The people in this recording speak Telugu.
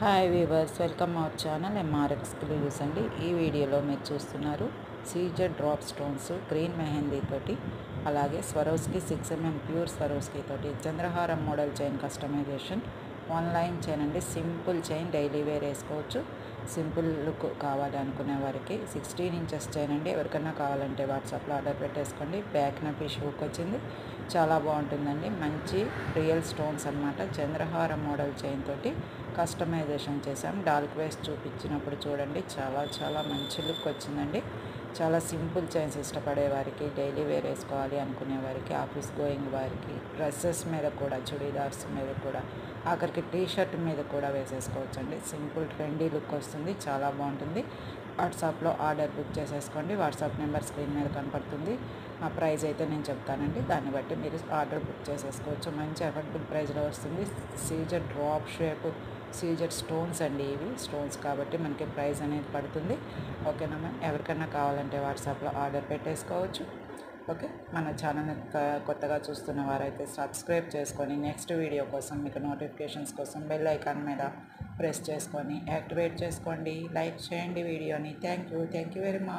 Hi viewers, welcome our channel MRX clues అండి. ఈ వీడియోలో మీరు చూస్తున్నారు CZ drop stones green mehndi తోటి, అలాగే స్వరోస్కి 6mm ప్యూర్ స్వరోస్కి తోటి చంద్రహారం model chain customization online chain అండి. సింపుల్ చైన్, డైలీ వేర్ వేసుకోవచ్చు. సింపుల్ లుక్ కావాలి అనుకునే వారికి 16 ఇంచెస్ చైన్ అండి. ఎవరికైనా కావాలంటే వాట్సాప్లో ఆర్డర్ పెట్టేసుకోండి. బ్యాక్న ఫిష్ హుక్ వచ్చింది, చాలా బాగుంటుందండి. మంచి రియల్ స్టోన్స్ అన్నమాట. చంద్రహారం మోడల్ చైన్ తోటి కస్టమైజేషన్ చేసాం. డార్క్ వేస్ చూపించినప్పుడు చూడండి, చాలా మంచి లుక్ వచ్చిందండి. చాలా సింపుల్ చైన్స్ ఇష్టపడే వారికి, డైలీ వేర్ వేసుకోవాలి అనుకునే వారికి, ఆఫీస్ గోయింగ్ వారికి, డ్రెస్సెస్ మీద కూడా, చుడీదార్స్ మీద కూడా, ఆఖరికి టీ షర్ట్ మీద కూడా వేసేసుకోవచ్చు అండి. సింపుల్ ట్రెండీ లుక్ వస్తుంది, చాలా బాగుంటుంది. వాట్సాప్లో ఆర్డర్ బుక్ చేసేసుకోండి. వాట్సాప్ నెంబర్ స్క్రీన్ మీద కనపడుతుంది. ఆ ప్రైస్ అయితే నేను చెప్తానండి, దాన్ని బట్టి మీరు ఆర్డర్ బుక్ చేసేసుకోవచ్చు. మంచి అఫోర్డబుల్ ప్రైస్లో వస్తుంది. CZ drop shape CZ stones అండి. ఇవి స్టోన్స్ కాబట్టి మనకి ప్రైస్ అనేది పడుతుంది. ఓకేనా మ్యామ్? ఎవరికైనా కావాలంటే వాట్సాప్లో ఆర్డర్ పెట్టేసుకోవచ్చు. ఓకే, మన ఛానల్ని కొత్తగా చూస్తున్న వారైతే సబ్స్క్రైబ్ చేసుకొని నెక్స్ట్ వీడియో కోసం, మీకు నోటిఫికేషన్స్ కోసం బెల్ ఐకాన్ మీద ప్రెస్ చేసుకొని యాక్టివేట్ చేసుకోండి. లైక్ చేయండి వీడియోని. Thank you very much.